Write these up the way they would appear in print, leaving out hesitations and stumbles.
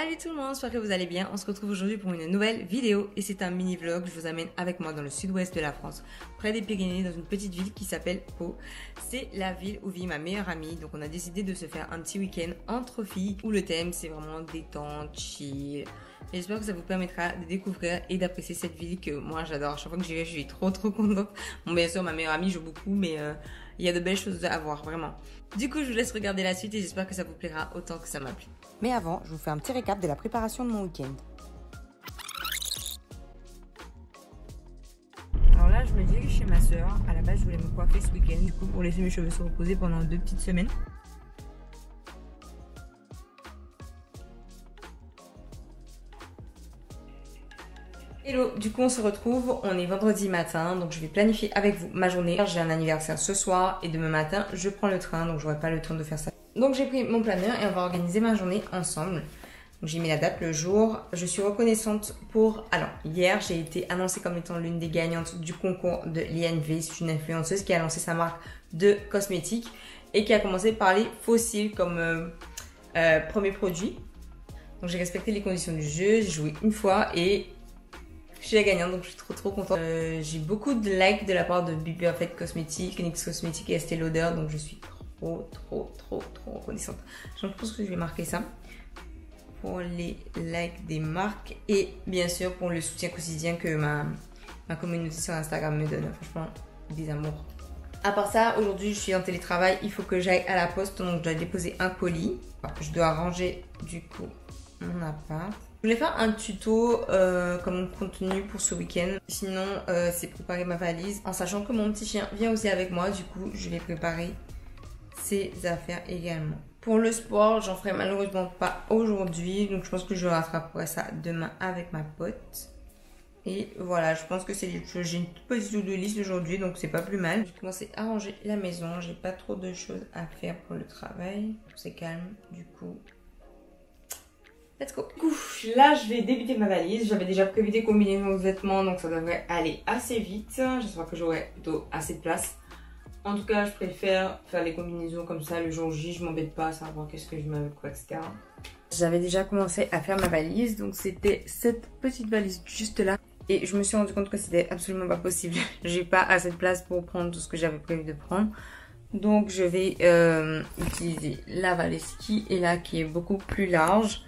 Salut tout le monde, j'espère que vous allez bien. On se retrouve aujourd'hui pour une nouvelle vidéo et c'est un mini vlog. Je vous amène avec moi dans le sud-ouest de la France, près des Pyrénées, dans une petite ville qui s'appelle Pau. C'est la ville où vit ma meilleure amie, donc on a décidé de se faire un petit week-end entre filles où le thème c'est vraiment détente, chill. J'espère que ça vous permettra de découvrir et d'apprécier cette ville que moi j'adore. Chaque fois que j'y vais, je suis trop contente. Bon, bien sûr, ma meilleure amie joue beaucoup, mais il y a de belles choses à voir, vraiment. Du coup, je vous laisse regarder la suite et j'espère que ça vous plaira autant que ça m'a plu. Mais avant, je vous fais un petit récap de la préparation de mon week-end. Alors là, je me dirige chez ma soeur. À la base, je voulais me coiffer ce week-end, du coup, pour laisser mes cheveux se reposer pendant 2 petites semaines. Hello, du coup on se retrouve, on est vendredi matin, donc je vais planifier avec vous ma journée. J'ai un anniversaire ce soir et demain matin je prends le train, donc j'aurai pas le temps de faire ça. Donc j'ai pris mon planeur et on va organiser ma journée ensemble. J'ai mis la date, le jour, je suis reconnaissante pour... Alors, hier j'ai été annoncée comme étant l'une des gagnantes du concours de l'INV. C'est une influenceuse qui a lancé sa marque de cosmétiques et qui a commencé par les fossiles comme premier produit. Donc j'ai respecté les conditions du jeu, j'ai joué une fois et... je suis la gagnante, donc je suis trop contente. J'ai beaucoup de likes de la part de Be Perfect Cosmetics, NYX Cosmetics et Estée Lauder, donc je suis trop reconnaissante. Je pense que je vais marquer ça pour les likes des marques et bien sûr pour le soutien quotidien que ma communauté sur Instagram me donne. Franchement, des amours. À part ça, aujourd'hui je suis en télétravail, il faut que j'aille à la poste, donc je dois déposer un colis. Je dois ranger du coup mon appart. Je voulais faire un tuto comme contenu pour ce week-end. Sinon, c'est préparer ma valise. En sachant que mon petit chien vient aussi avec moi. Du coup, je vais préparer ses affaires également. Pour le sport, j'en ferai malheureusement pas aujourd'hui. Donc, je pense que je rattraperai ça demain avec ma pote. Et voilà, je pense que c'est les choses. J'ai une petite to-do list aujourd'hui, donc c'est pas plus mal. Je vais commencer à ranger la maison. J'ai pas trop de choses à faire pour le travail. C'est calme, du coup... let's go. Là, je vais débuter ma valise. J'avais déjà prévu des combinaisons de vêtements, donc ça devrait aller assez vite. J'espère que j'aurai plutôt assez de place. En tout cas, je préfère faire les combinaisons comme ça le jour J. Je m'embête pas à savoir qu'est-ce que je mets avec quoi, etc. J'avais déjà commencé à faire ma valise, donc c'était cette petite valise juste là. Et je me suis rendu compte que c'était absolument pas possible. J'ai pas assez de place pour prendre tout ce que j'avais prévu de prendre. Donc je vais utiliser la valise qui est là, qui est beaucoup plus large.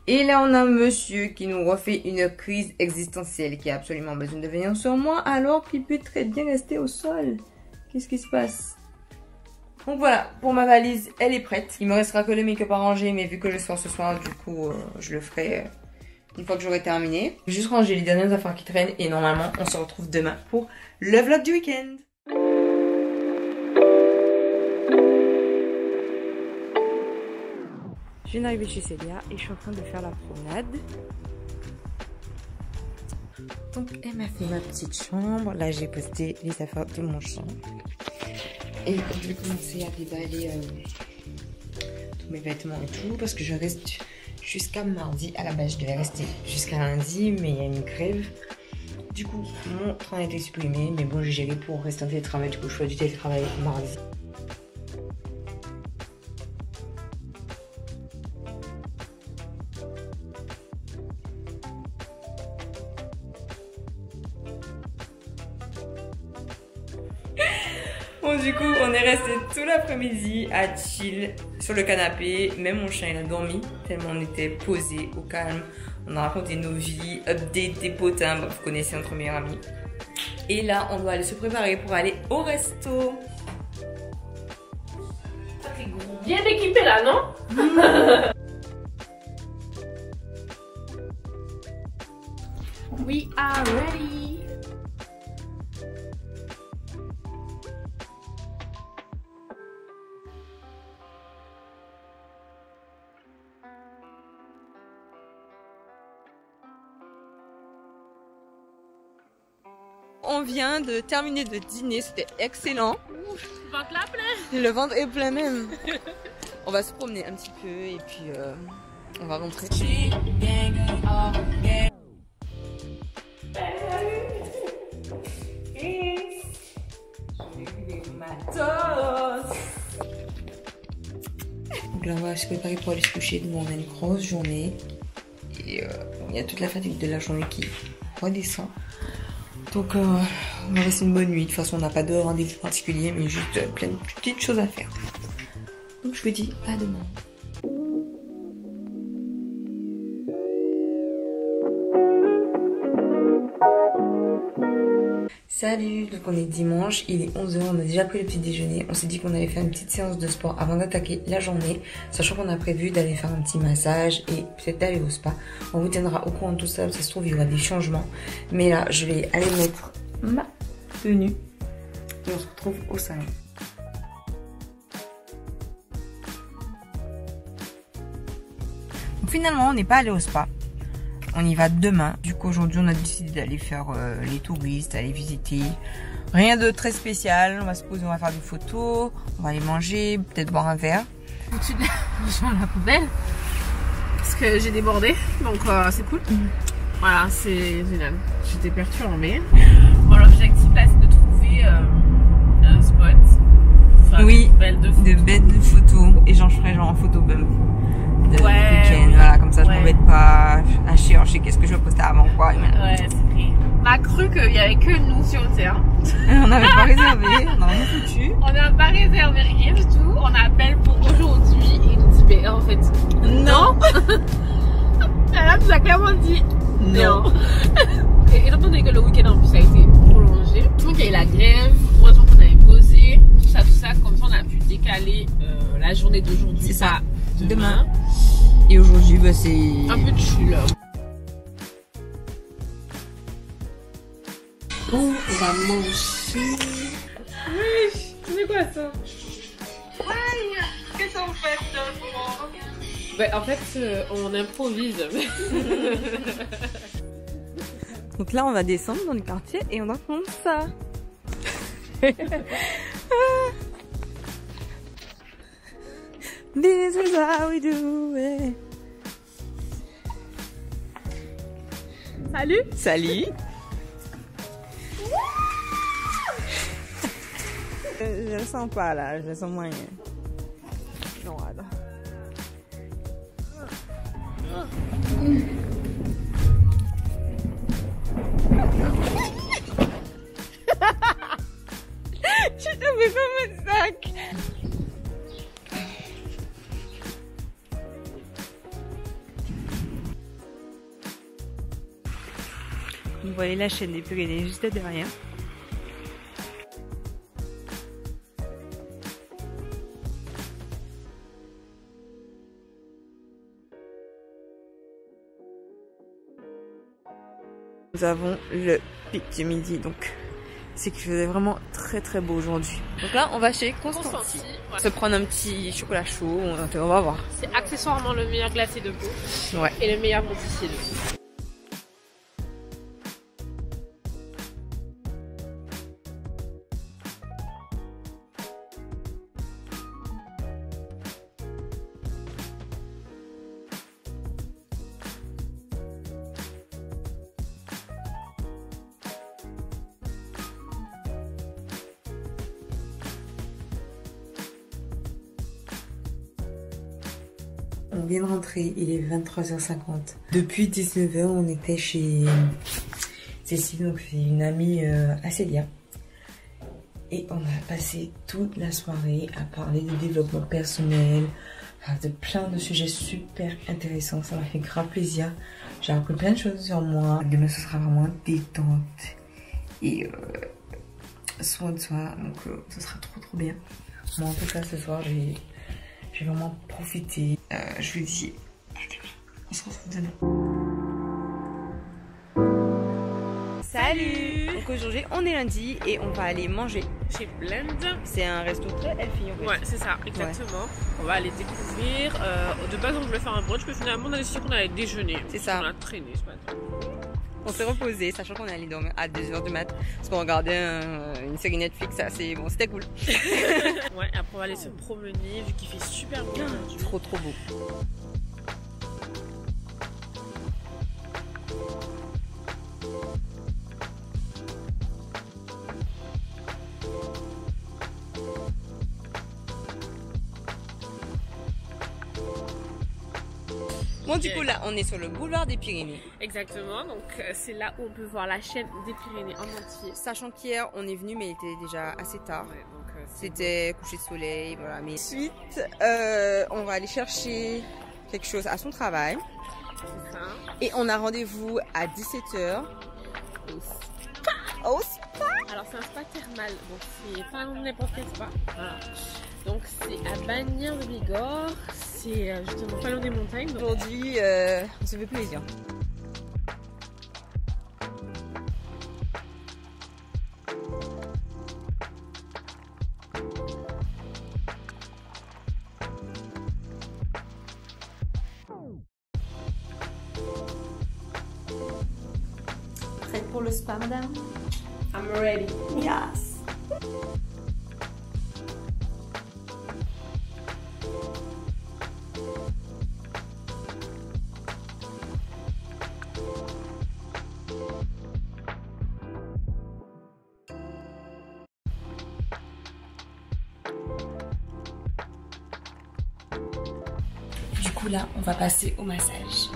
Et là, on a un monsieur qui nous refait une crise existentielle qui a absolument besoin de venir sur moi alors qu'il peut très bien rester au sol. Qu'est-ce qui se passe? Donc voilà, pour ma valise, elle est prête. Il me restera que le make-up à ranger, mais vu que je sors ce soir, du coup, je le ferai une fois que j'aurai terminé. Je vais juste ranger les dernières affaires qui traînent et normalement, on se retrouve demain pour le vlog du week-end. Je viens d'arriver chez Célia et je suis en train de faire la promenade. Donc elle m'a fait ma petite chambre. Là j'ai posté les affaires de mon chambre. Et je vais commencer à déballer tous mes vêtements et tout. Parce que je reste jusqu'à mardi. À la base je devais rester jusqu'à lundi, mais il y a une grève. Du coup mon train a été supprimé. Mais bon, j'ai géré pour rester en télétravail. Du coup je fais du télétravail mardi. Bon, du coup, on est resté tout l'après-midi à chill sur le canapé. Même mon chien, il a dormi tellement on était posé au calme. On a raconté nos vies, update des potins. Bon, vous connaissez notre meilleur ami. Et là, on doit aller se préparer pour aller au resto. Bien équipé là, non? We are ready. On vient de terminer de dîner, c'était excellent. Le ventre là plein. Le ventre est plein même. On va se promener un petit peu et puis on va rentrer. Donc là, on va se préparer pour aller se coucher. Nous, on a une grosse journée. et il y a toute la fatigue de la journée qui redescend. Donc on va passer une bonne nuit. De toute façon on n'a pas de rendez-vous particulier, mais juste plein de petites choses à faire. Donc je vous dis à demain. Salut, donc on est dimanche, il est 11h, on a déjà pris le petit déjeuner. On s'est dit qu'on allait faire une petite séance de sport avant d'attaquer la journée, sachant qu'on a prévu d'aller faire un petit massage et peut-être d'aller au spa. On vous tiendra au courant de tout ça, ça se trouve il y aura des changements. Mais là, je vais aller mettre ma tenue et on se retrouve au salon. Donc finalement, on n'est pas allé au spa. On y va demain. Du coup, aujourd'hui, on a décidé d'aller faire les touristes, aller visiter. Rien de très spécial. On va se poser, on va faire des photos, on va aller manger, peut-être boire un verre. Au-dessus de la poubelle. Parce que j'ai débordé. Donc, c'est cool. Voilà, c'est génial. J'étais perturbée. Bon, l'objectif là, c'est de trouver un spot. Oui, de belles photos. Et genre, je ferai genre en photo bump. Week-end, voilà, comme ça je m'embête pas à chercher qu'est-ce que je veux poster avant quoi. Ouais, c'est vrai. On a cru qu'il y avait que nous sur Terre. On n'avait pas réservé, on n'a rien foutu. On n'a pas réservé rien du tout. On appelle pour aujourd'hui et il nous dit, ben en fait, non. Là, tu as clairement dit non. Et étant donné que le week-end en plus a été prolongé, tout le monde a eu la grève, heureusement qu'on avait posé, tout ça, comme ça on a pu décaler la journée d'aujourd'hui. C'est ça. Demain. Et aujourd'hui, bah, c'est un peu de chill. On va manger. Oui, c'est quoi ça? Qu'est-ce qu'on fait ben, en fait, on improvise. Donc là, on va descendre dans le quartier et on va prendre ça. This is how we do it. Salut. Salut. Je le sens pas là, je le sens moyen. Non, attends. Je te fais pas mon sac. Vous voyez la chaîne des Pyrénées juste derrière. Nous avons le pic du midi, donc c'est qu'il faisait vraiment très beau aujourd'hui. Donc là, on va chez Constanti. Ouais. Se prendre un petit chocolat chaud, on va voir. C'est accessoirement le meilleur glacé de Pau. Ouais. Et le meilleur pâtissier de Pau. On vient de rentrer, il est 23h50. Depuis 19h, on était chez Cécile, donc c'est une amie Acélia. Et on a passé toute la soirée à parler de développement personnel, de plein de sujets super intéressants. Ça m'a fait grave plaisir. J'ai appris plein de choses sur moi. Demain, ce sera vraiment détente et soin de soi. Donc, ce sera trop bien. Moi, en tout cas, ce soir, j'ai vraiment profité. Je vous dis à demain. On se retrouve demain. Salut! Donc aujourd'hui, on est lundi et on va aller manger Chez Blend. C'est un resto très healthy en fait. Ouais, c'est ça, exactement. Ouais. On va aller découvrir. De base, on voulait faire un brunch, mais finalement, on a décidé qu'on allait déjeuner. C'est ça. On a traîné ce matin. On s'est reposé, sachant qu'on est allé dormir à 2h du mat. Parce qu'on regardait une série Netflix, bon, c'était cool. Ouais, après on va aller se promener, vu qu'il fait super beau aujourd'hui. Trop beau. Bon, du coup, là, on est sur le boulevard des Pyrénées. Exactement, donc c'est là où on peut voir la chaîne des Pyrénées en entier. Sachant qu'hier, on est venu, mais il était déjà assez tard. Ouais, donc c'était coucher de soleil, voilà. Mais ensuite, on va aller chercher quelque chose à son travail. C'est ça. Et on a rendez-vous à 17h. Au spa. Alors c'est un spa thermal, donc c'est pas n'importe quel spa. Voilà. Donc c'est à Bagnères de Bigorre, c'est justement pas loin des montagnes. Donc... Aujourd'hui, on se fait plaisir. Prête pour le spa, madame? I'm ready. Yes. Du coup là, on va passer au massage.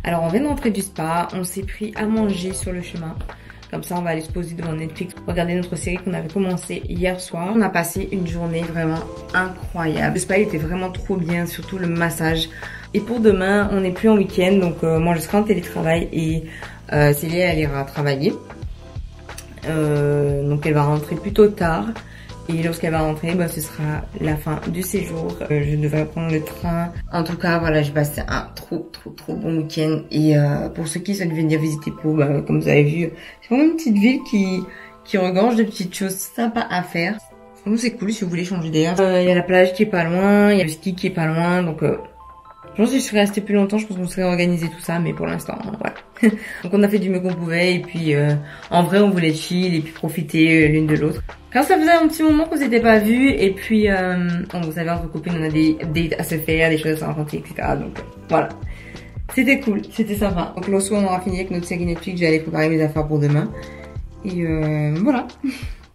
Alors on vient d'entrer du spa, on s'est pris à manger sur le chemin. Comme ça on va aller se poser devant Netflix, regarder notre série qu'on avait commencé hier soir. On a passé une journée vraiment incroyable. Le spa il était vraiment trop bien, surtout le massage. Et pour demain, on n'est plus en week-end, donc moi je serai en télétravail et Célia elle ira travailler. Donc elle va rentrer plutôt tard. Et lorsqu'elle va rentrer, bah, ce sera la fin du séjour. Je devrais prendre le train. En tout cas, voilà, j'ai passé un trop bon week-end. Et pour ceux qui souhaitent venir visiter Pau, bah, comme vous avez vu, c'est vraiment une petite ville qui regorge de petites choses sympas à faire. Franchement, c'est cool si vous voulez changer d'air. Il y a la plage qui est pas loin, il y a le ski qui est pas loin. Donc, je pense que si je serais restée plus longtemps, je pense qu'on serait organisé tout ça. Mais pour l'instant, voilà. Donc, on a fait du mieux qu'on pouvait. Et puis, en vrai, on voulait chill et puis profiter l'une de l'autre. Car ça faisait un petit moment qu'on s'était pas vu et puis vous savez entre copines on a des dates à se faire, des choses à se raconter, etc. Donc voilà. C'était cool, c'était sympa. Donc le soir on aura fini avec notre série Netflix, je vais aller préparer mes affaires pour demain. Et voilà.